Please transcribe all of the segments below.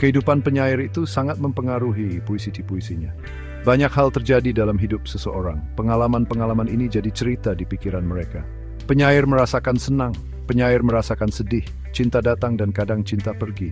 Kehidupan penyair itu sangat mempengaruhi puisi-puisinya. Banyak hal terjadi dalam hidup seseorang. Pengalaman-pengalaman ini jadi cerita di pikiran mereka. Penyair merasakan senang, penyair merasakan sedih, cinta datang dan kadang cinta pergi.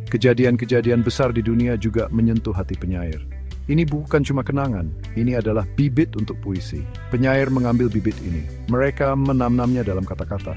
Kejadian-kejadian besar di dunia juga menyentuh hati penyair. Ini bukan cuma kenangan, ini adalah bibit untuk puisi. Penyair mengambil bibit ini, mereka menanamnya dalam kata-kata.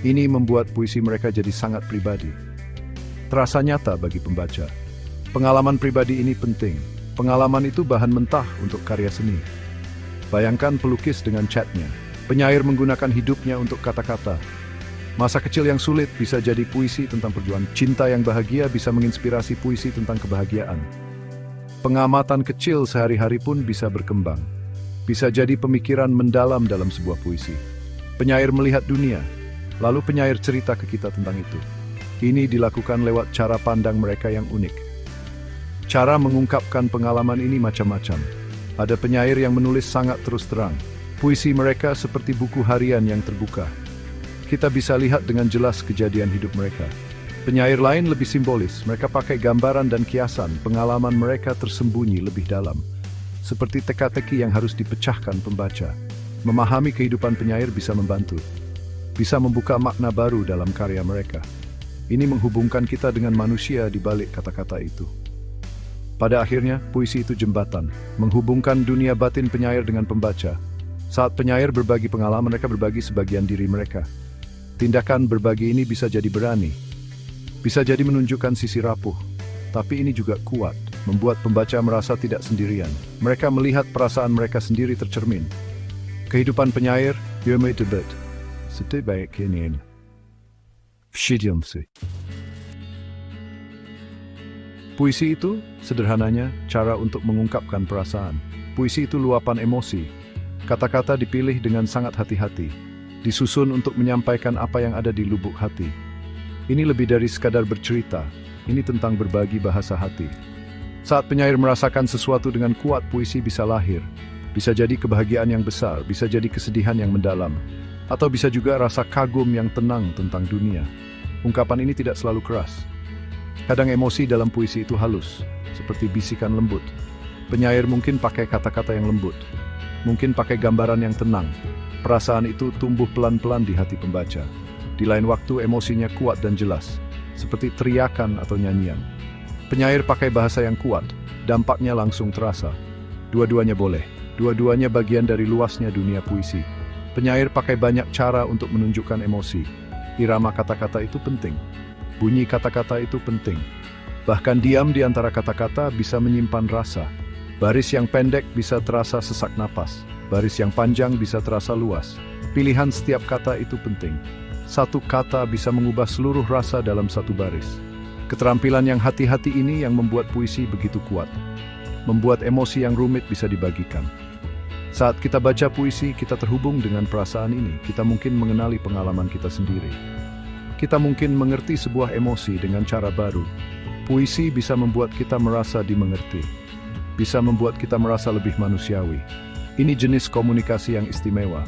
Ini membuat puisi mereka jadi sangat pribadi. Terasa nyata bagi pembaca. Pengalaman pribadi ini penting. Pengalaman itu bahan mentah untuk karya seni. Bayangkan pelukis dengan catnya. Penyair menggunakan hidupnya untuk kata-kata. Masa kecil yang sulit bisa jadi puisi tentang perjuangan. Cinta yang bahagia bisa menginspirasi puisi tentang kebahagiaan. Pengamatan kecil sehari-hari pun bisa berkembang. Bisa jadi pemikiran mendalam dalam sebuah puisi. Penyair melihat dunia, lalu penyair cerita ke kita tentang itu. Ini dilakukan lewat cara pandang mereka yang unik. Cara mengungkapkan pengalaman ini macam-macam. Ada penyair yang menulis sangat terus terang. Puisi mereka seperti buku harian yang terbuka. Kita bisa lihat dengan jelas kejadian hidup mereka. Penyair lain lebih simbolis. Mereka pakai gambaran dan kiasan. Pengalaman mereka tersembunyi lebih dalam. Seperti teka-teki yang harus dipecahkan pembaca. Memahami kehidupan penyair bisa membantu. Bisa membuka makna baru dalam karya mereka. Ini menghubungkan kita dengan manusia di balik kata-kata itu. Pada akhirnya, puisi itu jembatan, menghubungkan dunia batin penyair dengan pembaca. Saat penyair berbagi pengalaman, mereka berbagi sebagian diri mereka. Tindakan berbagi ini bisa jadi berani, bisa jadi menunjukkan sisi rapuh, tapi ini juga kuat, membuat pembaca merasa tidak sendirian. Mereka melihat perasaan mereka sendiri tercermin. Kehidupan penyair, debat, sebaik ini. Puisi itu, sederhananya, cara untuk mengungkapkan perasaan. Puisi itu luapan emosi. Kata-kata dipilih dengan sangat hati-hati. Disusun untuk menyampaikan apa yang ada di lubuk hati. Ini lebih dari sekadar bercerita. Ini tentang berbagi bahasa hati. Saat penyair merasakan sesuatu dengan kuat, puisi bisa lahir. Bisa jadi kebahagiaan yang besar, bisa jadi kesedihan yang mendalam. Atau bisa juga rasa kagum yang tenang tentang dunia. Ungkapan ini tidak selalu keras. Kadang emosi dalam puisi itu halus, seperti bisikan lembut. Penyair mungkin pakai kata-kata yang lembut, mungkin pakai gambaran yang tenang. Perasaan itu tumbuh pelan-pelan di hati pembaca. Di lain waktu emosinya kuat dan jelas, seperti teriakan atau nyanyian. Penyair pakai bahasa yang kuat, dampaknya langsung terasa. Dua-duanya boleh, dua-duanya bagian dari luasnya dunia puisi. Penyair pakai banyak cara untuk menunjukkan emosi. Irama kata-kata itu penting. Bunyi kata-kata itu penting. Bahkan diam di antara kata-kata bisa menyimpan rasa. Baris yang pendek bisa terasa sesak napas. Baris yang panjang bisa terasa luas. Pilihan setiap kata itu penting. Satu kata bisa mengubah seluruh rasa dalam satu baris. Keterampilan yang hati-hati ini yang membuat puisi begitu kuat. Membuat emosi yang rumit bisa dibagikan. Saat kita baca puisi, kita terhubung dengan perasaan ini. Kita mungkin mengenali pengalaman kita sendiri. Kita mungkin mengerti sebuah emosi dengan cara baru. Puisi bisa membuat kita merasa dimengerti. Bisa membuat kita merasa lebih manusiawi. Ini jenis komunikasi yang istimewa.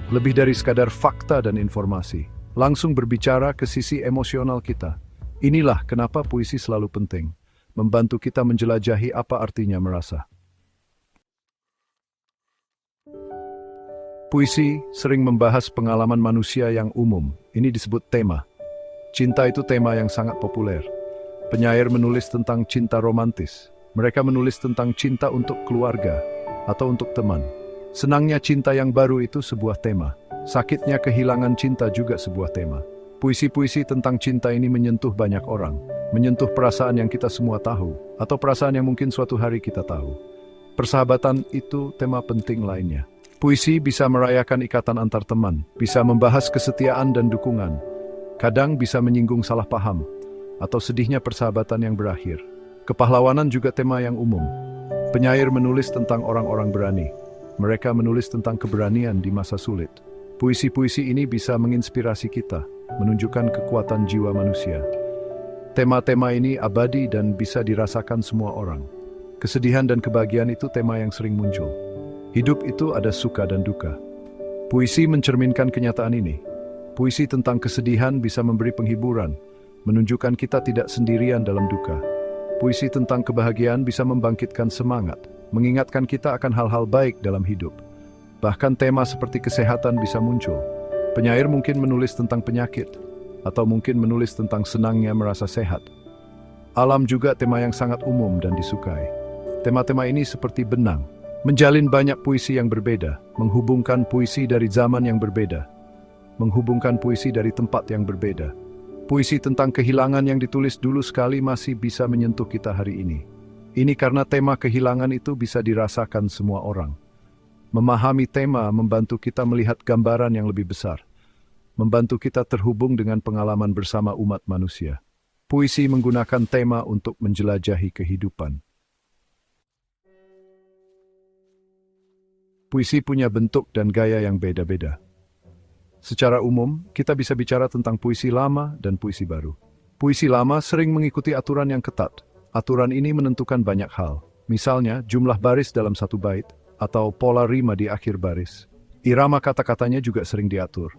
Lebih dari sekadar fakta dan informasi. Langsung berbicara ke sisi emosional kita. Inilah kenapa puisi selalu penting. Membantu kita menjelajahi apa artinya merasa. Puisi sering membahas pengalaman manusia yang umum. Ini disebut tema. Cinta itu tema yang sangat populer. Penyair menulis tentang cinta romantis. Mereka menulis tentang cinta untuk keluarga atau untuk teman. Senangnya cinta yang baru itu sebuah tema. Sakitnya kehilangan cinta juga sebuah tema. Puisi-puisi tentang cinta ini menyentuh banyak orang. Menyentuh perasaan yang kita semua tahu, atau perasaan yang mungkin suatu hari kita tahu. Persahabatan itu tema penting lainnya. Puisi bisa merayakan ikatan antar teman, bisa membahas kesetiaan dan dukungan. Kadang bisa menyinggung salah paham, atau sedihnya persahabatan yang berakhir. Kepahlawanan juga tema yang umum. Penyair menulis tentang orang-orang berani. Mereka menulis tentang keberanian di masa sulit. Puisi-puisi ini bisa menginspirasi kita, menunjukkan kekuatan jiwa manusia. Tema-tema ini abadi dan bisa dirasakan semua orang. Kesedihan dan kebahagiaan itu tema yang sering muncul. Hidup itu ada suka dan duka. Puisi mencerminkan kenyataan ini. Puisi tentang kesedihan bisa memberi penghiburan, menunjukkan kita tidak sendirian dalam duka. Puisi tentang kebahagiaan bisa membangkitkan semangat, mengingatkan kita akan hal-hal baik dalam hidup. Bahkan tema seperti kesehatan bisa muncul. Penyair mungkin menulis tentang penyakit, atau mungkin menulis tentang senangnya merasa sehat. Alam juga tema yang sangat umum dan disukai. Tema-tema ini seperti benang, menjalin banyak puisi yang berbeda, menghubungkan puisi dari zaman yang berbeda, menghubungkan puisi dari tempat yang berbeda. Puisi tentang kehilangan yang ditulis dulu sekali masih bisa menyentuh kita hari ini. Ini karena tema kehilangan itu bisa dirasakan semua orang. Memahami tema membantu kita melihat gambaran yang lebih besar, membantu kita terhubung dengan pengalaman bersama umat manusia. Puisi menggunakan tema untuk menjelajahi kehidupan. Puisi punya bentuk dan gaya yang beda-beda. Secara umum, kita bisa bicara tentang puisi lama dan puisi baru. Puisi lama sering mengikuti aturan yang ketat. Aturan ini menentukan banyak hal. Misalnya, jumlah baris dalam satu bait, atau pola rima di akhir baris. Irama kata-katanya juga sering diatur.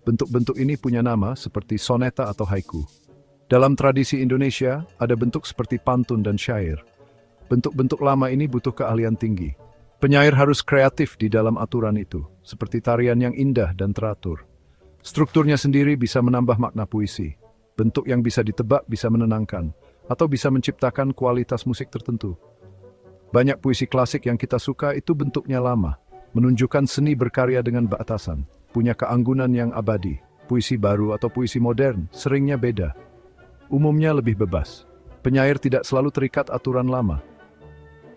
Bentuk-bentuk ini punya nama seperti soneta atau haiku. Dalam tradisi Indonesia, ada bentuk seperti pantun dan syair. Bentuk-bentuk lama ini butuh keahlian tinggi. Penyair harus kreatif di dalam aturan itu, seperti tarian yang indah dan teratur. Strukturnya sendiri bisa menambah makna puisi. Bentuk yang bisa ditebak bisa menenangkan, atau bisa menciptakan kualitas musik tertentu. Banyak puisi klasik yang kita suka itu bentuknya lama, menunjukkan seni berkarya dengan batasan, punya keanggunan yang abadi. Puisi baru atau puisi modern seringnya beda. Umumnya lebih bebas. Penyair tidak selalu terikat aturan lama.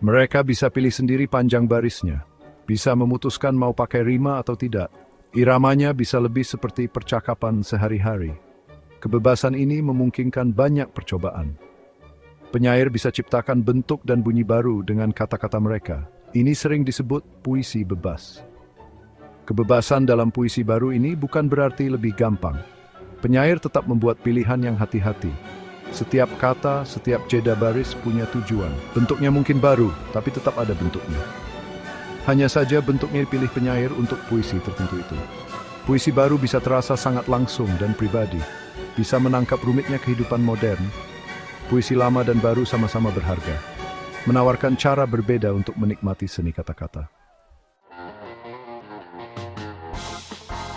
Mereka bisa pilih sendiri panjang barisnya, bisa memutuskan mau pakai rima atau tidak. Iramanya bisa lebih seperti percakapan sehari-hari. Kebebasan ini memungkinkan banyak percobaan. Penyair bisa ciptakan bentuk dan bunyi baru dengan kata-kata mereka. Ini sering disebut puisi bebas. Kebebasan dalam puisi baru ini bukan berarti lebih gampang. Penyair tetap membuat pilihan yang hati-hati. Setiap kata, setiap jeda baris punya tujuan. Bentuknya mungkin baru, tapi tetap ada bentuknya. Hanya saja bentuknya dipilih penyair untuk puisi tertentu itu. Puisi baru bisa terasa sangat langsung dan pribadi, bisa menangkap rumitnya kehidupan modern. Puisi lama dan baru sama-sama berharga, menawarkan cara berbeda untuk menikmati seni kata-kata.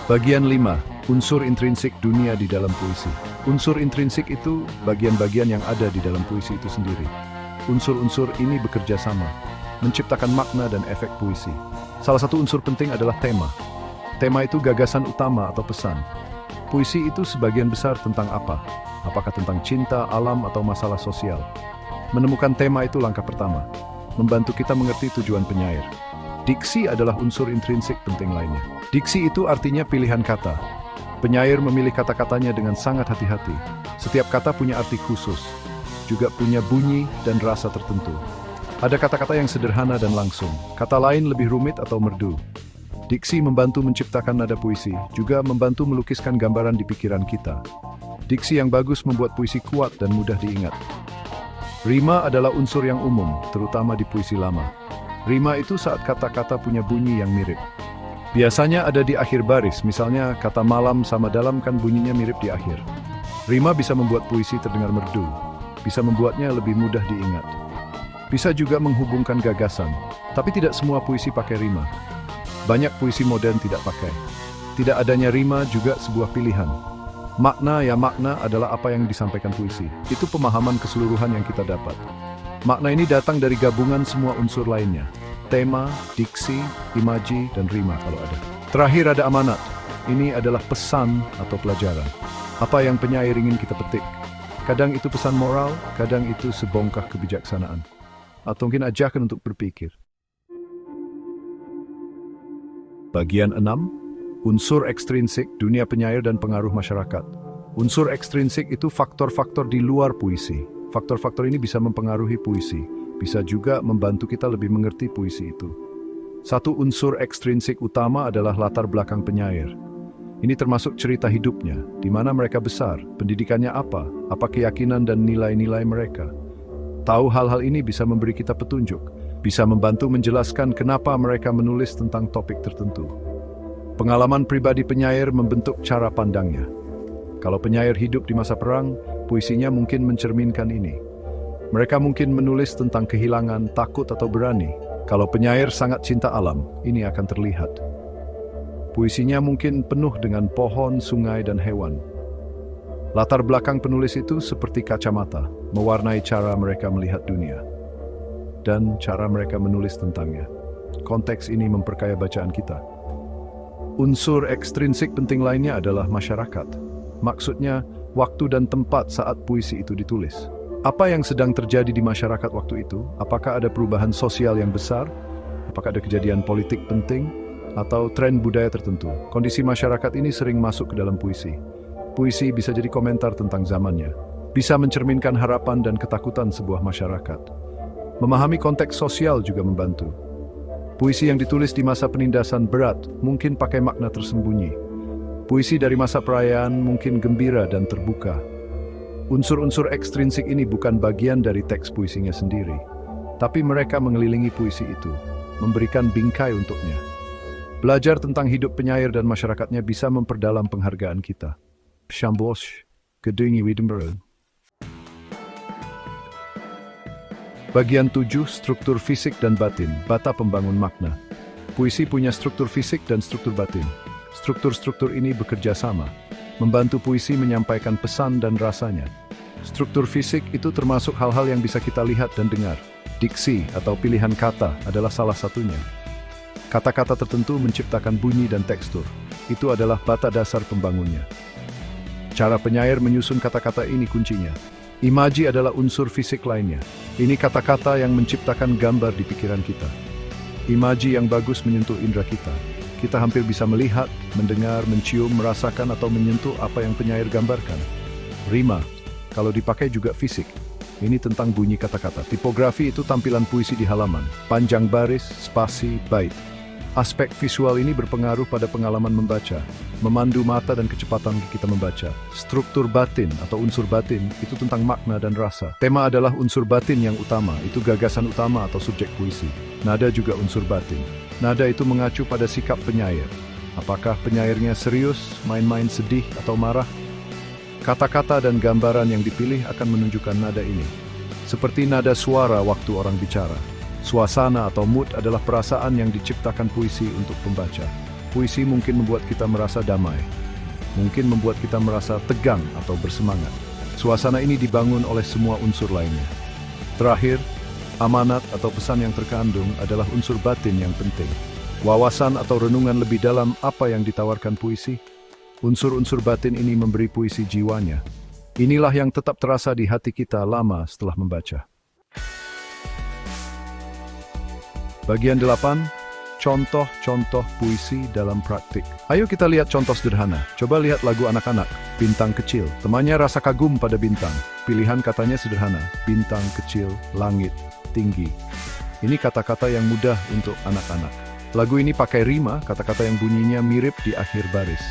Bagian 5. Unsur intrinsik dunia di dalam puisi. Unsur intrinsik itu bagian-bagian yang ada di dalam puisi itu sendiri. Unsur-unsur ini bekerja sama, menciptakan makna dan efek puisi. Salah satu unsur penting adalah tema. Tema itu gagasan utama atau pesan. Puisi itu sebagian besar tentang apa? Apakah tentang cinta, alam, atau masalah sosial? Menemukan tema itu langkah pertama, membantu kita mengerti tujuan penyair. Diksi adalah unsur intrinsik penting lainnya. Diksi itu artinya pilihan kata. Penyair memilih kata-katanya dengan sangat hati-hati. Setiap kata punya arti khusus, juga punya bunyi dan rasa tertentu. Ada kata-kata yang sederhana dan langsung, kata lain lebih rumit atau merdu. Diksi membantu menciptakan nada puisi, juga membantu melukiskan gambaran di pikiran kita. Diksi yang bagus membuat puisi kuat dan mudah diingat. Rima adalah unsur yang umum, terutama di puisi lama. Rima itu saat kata-kata punya bunyi yang mirip. Biasanya ada di akhir baris, misalnya kata malam sama dalam kan bunyinya mirip di akhir. Rima bisa membuat puisi terdengar merdu, bisa membuatnya lebih mudah diingat. Bisa juga menghubungkan gagasan, tapi tidak semua puisi pakai rima. Banyak puisi modern tidak pakai. Tidak adanya rima juga sebuah pilihan. Makna adalah apa yang disampaikan puisi. Itu pemahaman keseluruhan yang kita dapat. Makna ini datang dari gabungan semua unsur lainnya. Tema, diksi, imaji, dan rima kalau ada. Terakhir ada amanat. Ini adalah pesan atau pelajaran. Apa yang penyair ingin kita petik. Kadang itu pesan moral, kadang itu sebongkah kebijaksanaan. Atau mungkin ajakan untuk berpikir. Bagian 6. Unsur ekstrinsik, dunia penyair dan pengaruh masyarakat. Unsur ekstrinsik itu faktor-faktor di luar puisi. Faktor-faktor ini bisa mempengaruhi puisi, bisa juga membantu kita lebih mengerti puisi itu. Satu unsur ekstrinsik utama adalah latar belakang penyair. Ini termasuk cerita hidupnya, di mana mereka besar, pendidikannya apa keyakinan dan nilai-nilai mereka. Tahu hal-hal ini bisa memberi kita petunjuk, bisa membantu menjelaskan kenapa mereka menulis tentang topik tertentu. Pengalaman pribadi penyair membentuk cara pandangnya. Kalau penyair hidup di masa perang, puisinya mungkin mencerminkan ini. Mereka mungkin menulis tentang kehilangan, takut, atau berani. Kalau penyair sangat cinta alam, ini akan terlihat. Puisinya mungkin penuh dengan pohon, sungai, dan hewan. Latar belakang penulis itu seperti kacamata, mewarnai cara mereka melihat dunia dan cara mereka menulis tentangnya. Konteks ini memperkaya bacaan kita. Unsur ekstrinsik penting lainnya adalah masyarakat. Maksudnya, waktu dan tempat saat puisi itu ditulis. Apa yang sedang terjadi di masyarakat waktu itu? Apakah ada perubahan sosial yang besar? Apakah ada kejadian politik penting? Atau tren budaya tertentu? Kondisi masyarakat ini sering masuk ke dalam puisi. Puisi bisa jadi komentar tentang zamannya. Bisa mencerminkan harapan dan ketakutan sebuah masyarakat. Memahami konteks sosial juga membantu. Puisi yang ditulis di masa penindasan berat mungkin pakai makna tersembunyi. Puisi dari masa perayaan mungkin gembira dan terbuka. Unsur-unsur ekstrinsik ini bukan bagian dari teks puisinya sendiri, tapi mereka mengelilingi puisi itu, memberikan bingkai untuknya. Belajar tentang hidup penyair dan masyarakatnya bisa memperdalam penghargaan kita. Chambosh, Gedungi Widemberg. Bagian 7, struktur fisik dan batin, bata pembangun makna. Puisi punya struktur fisik dan struktur batin. Struktur-struktur ini bekerja sama, membantu puisi menyampaikan pesan dan rasanya. Struktur fisik itu termasuk hal-hal yang bisa kita lihat dan dengar. Diksi atau pilihan kata adalah salah satunya. Kata-kata tertentu menciptakan bunyi dan tekstur. Itu adalah bata dasar pembangunnya. Cara penyair menyusun kata-kata ini kuncinya. Imaji adalah unsur fisik lainnya. Ini kata-kata yang menciptakan gambar di pikiran kita. Imaji yang bagus menyentuh indera kita. Kita hampir bisa melihat, mendengar, mencium, merasakan, atau menyentuh apa yang penyair gambarkan. Rima, kalau dipakai juga fisik. Ini tentang bunyi kata-kata. Tipografi itu tampilan puisi di halaman. Panjang baris, spasi, bait. Aspek visual ini berpengaruh pada pengalaman membaca, memandu mata dan kecepatan kita membaca. Struktur batin atau unsur batin itu tentang makna dan rasa. Tema adalah unsur batin yang utama, itu gagasan utama atau subjek puisi. Nada juga unsur batin. Nada itu mengacu pada sikap penyair. Apakah penyairnya serius, main-main sedih, atau marah? Kata-kata dan gambaran yang dipilih akan menunjukkan nada ini. Seperti nada suara waktu orang bicara. Suasana atau mood adalah perasaan yang diciptakan puisi untuk pembaca. Puisi mungkin membuat kita merasa damai. Mungkin membuat kita merasa tegang atau bersemangat. Suasana ini dibangun oleh semua unsur lainnya. Terakhir, amanat atau pesan yang terkandung adalah unsur batin yang penting. Wawasan atau renungan lebih dalam apa yang ditawarkan puisi. Unsur-unsur batin ini memberi puisi jiwanya. Inilah yang tetap terasa di hati kita lama setelah membaca. Bagian 8, contoh-contoh puisi dalam praktik. Ayo kita lihat contoh sederhana. Coba lihat lagu anak-anak, Bintang Kecil. Temannya rasa kagum pada bintang. Pilihan katanya sederhana, bintang kecil, langit, tinggi. Ini kata-kata yang mudah untuk anak-anak. Lagu ini pakai rima, kata-kata yang bunyinya mirip di akhir baris.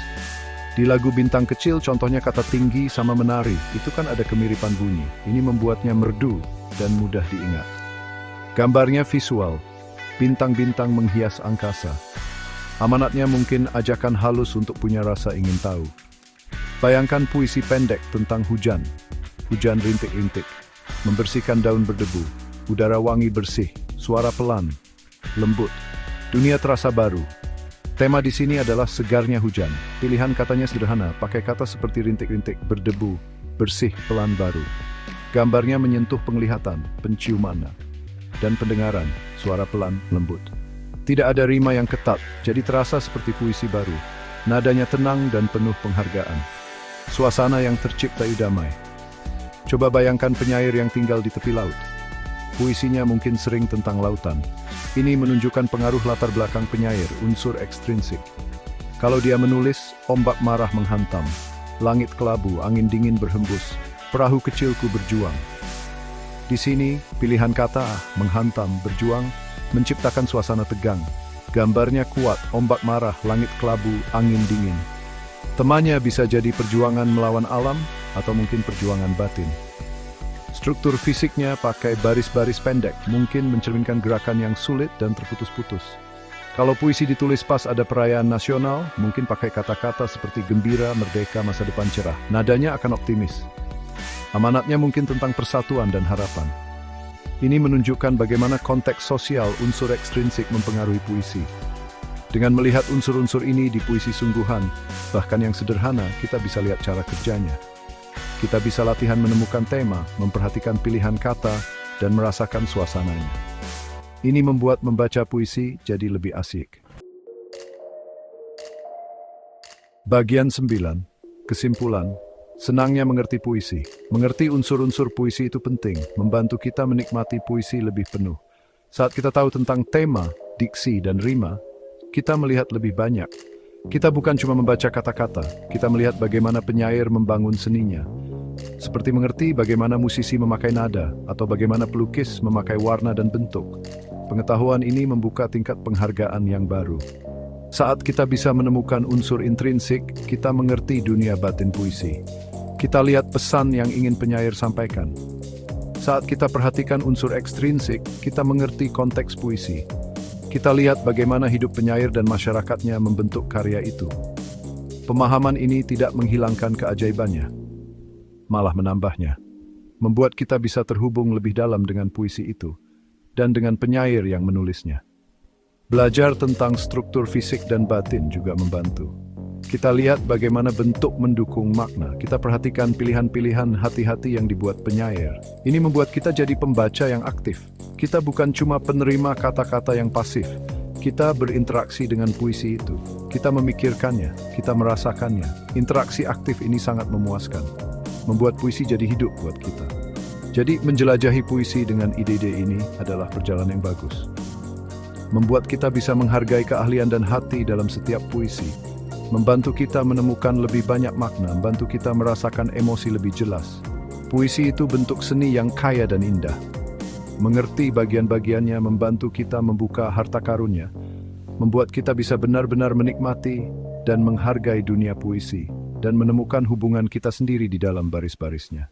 Di lagu Bintang Kecil, contohnya kata tinggi sama menari. Itu kan ada kemiripan bunyi. Ini membuatnya merdu dan mudah diingat. Gambarnya visual. Bintang-bintang menghias angkasa. Amanatnya mungkin ajakan halus untuk punya rasa ingin tahu. Bayangkan puisi pendek tentang hujan. Hujan rintik-rintik, membersihkan daun berdebu, udara wangi bersih, suara pelan, lembut. Dunia terasa baru. Tema di sini adalah segarnya hujan. Pilihan katanya sederhana, pakai kata seperti rintik-rintik, berdebu, bersih, pelan, baru. Gambarnya menyentuh penglihatan, penciuman, dan pendengaran, suara pelan, lembut. Tidak ada rima yang ketat, jadi terasa seperti puisi baru. Nadanya tenang dan penuh penghargaan. Suasana yang tercipta damai. Coba bayangkan penyair yang tinggal di tepi laut. Puisinya mungkin sering tentang lautan. Ini menunjukkan pengaruh latar belakang penyair, unsur ekstrinsik. Kalau dia menulis, ombak marah menghantam. Langit kelabu, angin dingin berhembus. Perahu kecilku berjuang. Di sini, pilihan kata, menghantam, berjuang, menciptakan suasana tegang. Gambarnya kuat, ombak marah, langit kelabu, angin dingin. Temannya bisa jadi perjuangan melawan alam, atau mungkin perjuangan batin. Struktur fisiknya pakai baris-baris pendek, mungkin mencerminkan gerakan yang sulit dan terputus-putus. Kalau puisi ditulis pas ada perayaan nasional, mungkin pakai kata-kata seperti gembira, merdeka, masa depan cerah. Nadanya akan optimis. Amanatnya mungkin tentang persatuan dan harapan. Ini menunjukkan bagaimana konteks sosial unsur ekstrinsik mempengaruhi puisi. Dengan melihat unsur-unsur ini di puisi sungguhan, bahkan yang sederhana, kita bisa lihat cara kerjanya. Kita bisa latihan menemukan tema, memperhatikan pilihan kata, dan merasakan suasananya. Ini membuat membaca puisi jadi lebih asik. Bagian 9. Kesimpulan. Senangnya mengerti puisi. Mengerti unsur-unsur puisi itu penting, membantu kita menikmati puisi lebih penuh. Saat kita tahu tentang tema, diksi, dan rima, kita melihat lebih banyak. Kita bukan cuma membaca kata-kata, kita melihat bagaimana penyair membangun seninya. Seperti mengerti bagaimana musisi memakai nada, atau bagaimana pelukis memakai warna dan bentuk. Pengetahuan ini membuka tingkat penghargaan yang baru. Saat kita bisa menemukan unsur intrinsik, kita mengerti dunia batin puisi. Kita lihat pesan yang ingin penyair sampaikan. Saat kita perhatikan unsur ekstrinsik, kita mengerti konteks puisi. Kita lihat bagaimana hidup penyair dan masyarakatnya membentuk karya itu. Pemahaman ini tidak menghilangkan keajaibannya, malah menambahnya. Membuat kita bisa terhubung lebih dalam dengan puisi itu, dan dengan penyair yang menulisnya. Belajar tentang struktur fisik dan batin juga membantu. Kita lihat bagaimana bentuk mendukung makna. Kita perhatikan pilihan-pilihan hati-hati yang dibuat penyair. Ini membuat kita jadi pembaca yang aktif. Kita bukan cuma penerima kata-kata yang pasif. Kita berinteraksi dengan puisi itu. Kita memikirkannya, kita merasakannya. Interaksi aktif ini sangat memuaskan. Membuat puisi jadi hidup buat kita. Jadi menjelajahi puisi dengan ide-ide ini adalah perjalanan yang bagus. Membuat kita bisa menghargai keahlian dan hati dalam setiap puisi. Membantu kita menemukan lebih banyak makna, membantu kita merasakan emosi lebih jelas. Puisi itu bentuk seni yang kaya dan indah. Mengerti bagian-bagiannya membantu kita membuka harta karunnya, membuat kita bisa benar-benar menikmati dan menghargai dunia puisi, dan menemukan hubungan kita sendiri di dalam baris-barisnya.